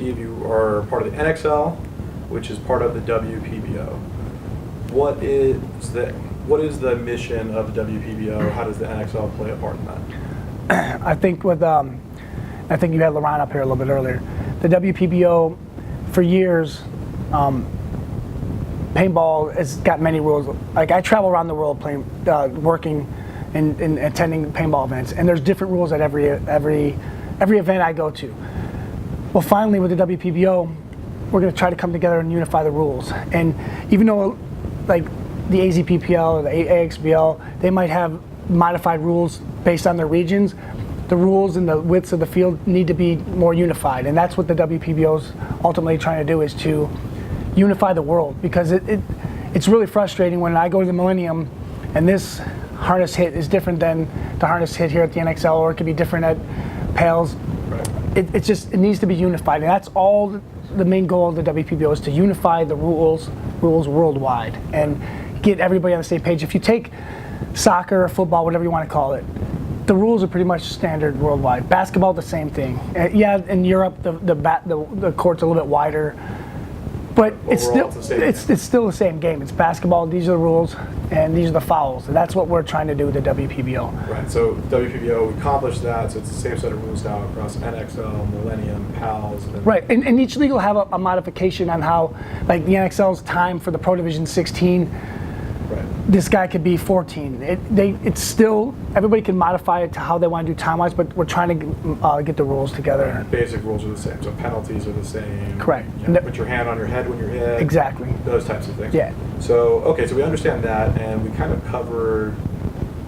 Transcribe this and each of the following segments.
Steve, you are part of the NXL, which is part of the WPBO. What is the mission of the WPBO? How does the NXL play a part in that? I think I think you had Laurent up here a little bit earlier. The WPBO, for years, paintball has got many rules. Like, I travel around the world playing, working and attending paintball events, and there's different rules at every event I go to. Well, finally, with the WPBO, we're going to try to come together and unify the rules. And even though, like, the AZPPL or the AXBL, they might have modified rules based on their regions, the rules and the widths of the field need to be more unified. And that's what the WPBO is ultimately trying to do, is to unify the world. Because it's really frustrating when I go to the Millennium and this harness hit is different than the harness hit here at the NXL, or it could be different at PALS. Right. It needs to be unified. And that's all the main goal of the WPBO, is to unify the rules worldwide and get everybody on the same page. If you take soccer or football, whatever you want to call it, the rules are pretty much standard worldwide. Basketball, the same thing. Yeah, in Europe, the court's a little bit wider, but it's still the same game. It's basketball. These are the rules, and these are the fouls. And that's what we're trying to do with the WPBO. Right. So WPBO, we accomplished that. So it's the same set of rules now across NXL, Millennium, PALS. Right. And each league will have a modification on how, like the NXL's time for the Pro Division 16. Right. This guy could be 14. It's still, everybody can modify it to how they want to do time-wise, but we're trying to get the rules together. Right. Basic rules are the same, so penalties are the same. Correct. Put your hand on your head when you're hit. Exactly. Those types of things. Yeah. So, okay, so we understand that, and we kind of covered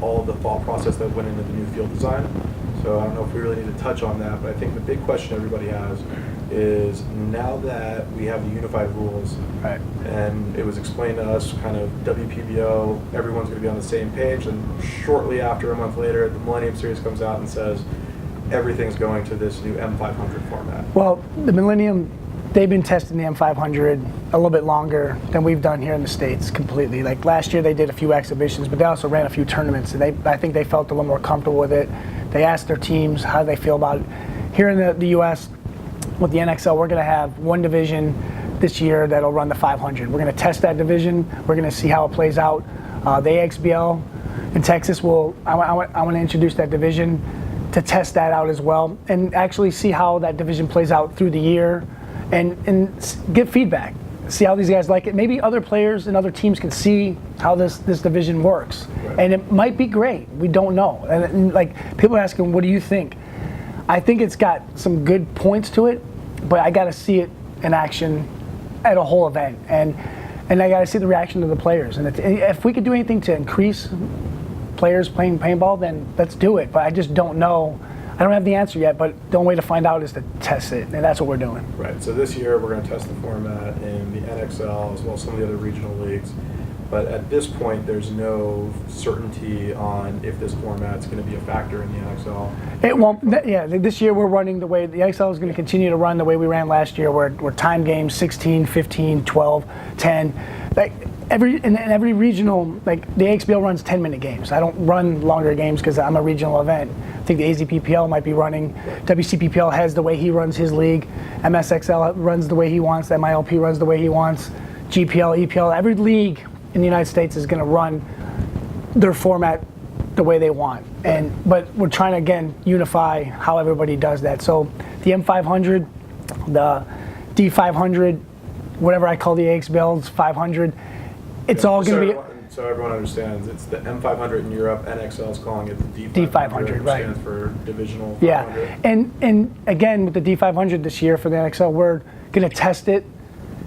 all of the thought process that went into the new field design. So I don't know if we really need to touch on that, but I think the big question everybody has is, now that we have the unified rules, right, and it was explained to us kind of WPBO, everyone's going to be on the same page, and shortly after, a month later, the Millennium Series comes out and says everything's going to this new M500 format. Well, the Millennium, they've been testing the M500 a little bit longer than we've done here in the States completely. Like last year they did a few exhibitions, but they also ran a few tournaments, and I think they felt a little more comfortable with it. They asked their teams how they feel about it. Here in the US, with the NXL, we're going to have one division this year that'll run the 500. We're going to test that division. We're going to see how it plays out. The AXBL in Texas I want to introduce that division to test that out as well, and actually see how that division plays out through the year, and get feedback. See how these guys like it. Maybe other players and other teams can see how this division works. Right. And it might be great. We don't know. And like, people are asking, what do you think? I think it's got some good points to it, but I got to see it in action at a whole event, and I got to see the reaction of the players. And if we could do anything to increase players playing paintball, then let's do it. But I just don't know. I don't have the answer yet, but the only way to find out is to test it, and that's what we're doing. Right. So this year we're going to test the format in the NXL as well as some of the other regional leagues. But at this point, there's no certainty on if this format's going to be a factor in the NXL. It won't. Yeah, this year we're running the way the NXL is going to continue to run the way we ran last year. We're time games, 16, 15, 12, 10. Like every regional, like the AXBL runs 10-minute games. I don't run longer games because I'm a regional event. I think the AZPPL might be running. WCPPL has the way he runs his league. MSXL runs the way he wants. MILP runs the way he wants. GPL, EPL, every league in the United States is going to run their format the way they want. But we're trying to, again, unify how everybody does that. So the M500, the D500, whatever I call the AXBL's 500, it's all going to be... So everyone understands, it's the M500 in Europe, NXL is calling it the D500, which right. stands for Divisional 500. Yeah, and again, with the D500 this year for the NXL, we're going to test it,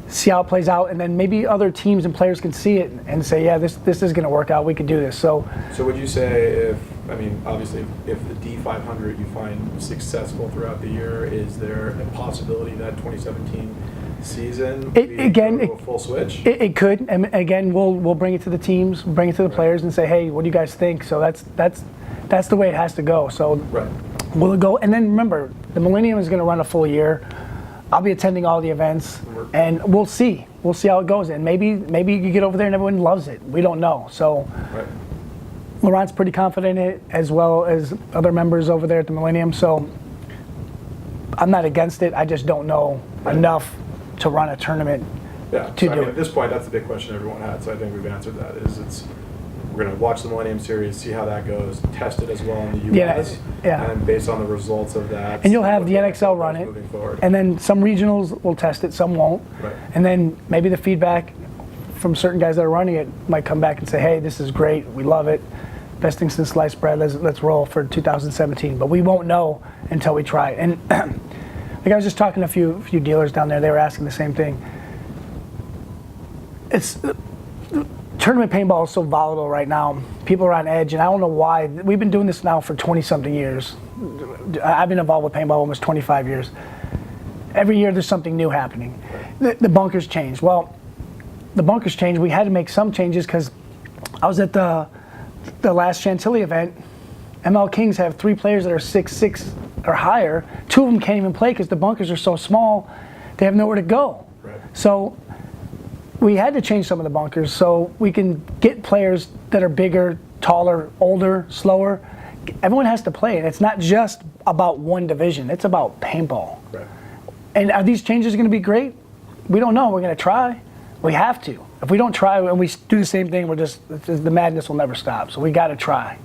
see how it plays out, and then maybe other teams and players can see it and say, yeah, this is going to work out, we could do this. So would you say obviously if the D500 you find successful throughout the year, is there a possibility that 2017 season a full switch? It could, and again, we'll bring it to the teams, bring it to the players, and say, hey, what do you guys think? So that's the way it has to go. So will it go? And then remember, the Millennium is going to run a full year. I'll be attending all the events, and we'll see how it goes. And maybe you get over there and everyone loves it. We don't know. So Laurent's pretty confident in it, as well as other members over there at the Millennium. So I'm not against it. I just don't know enough to run a tournament. Yeah, to so I do mean, it. at this point, that's the big question everyone had, so I think we've answered that, we're going to watch the Millennium Series, see how that goes, test it as well in the U.S., Yeah. and based on the results of that. And you'll have what the NXL run it, moving forward. and then some regionals will test it, some won't. Right. And then maybe the feedback from certain guys that are running it might come back and say, hey, this is great, we love it, best thing since sliced bread, let's roll for 2017. But we won't know until we try it. And like I was just talking to a few dealers down there, they were asking the same thing. Tournament paintball is so volatile right now. People are on edge, and I don't know why. We've been doing this now for 20-something years. I've been involved with paintball almost 25 years. Every year there's something new happening. The bunkers changed. Well, the bunkers changed. We had to make some changes because I was at the last Chantilly event. ML Kings have 3 players that are 6'6" or higher. 2 of them can't even play because the bunkers are so small, they have nowhere to go. Right. So we had to change some of the bunkers so we can get players that are bigger, taller, older, slower. Everyone has to play, and it's not just about one division. It's about paintball. Right. And are these changes going to be great? We don't know. We're going to try. We have to. If we don't try and we do the same thing, the madness will never stop. So we got to try.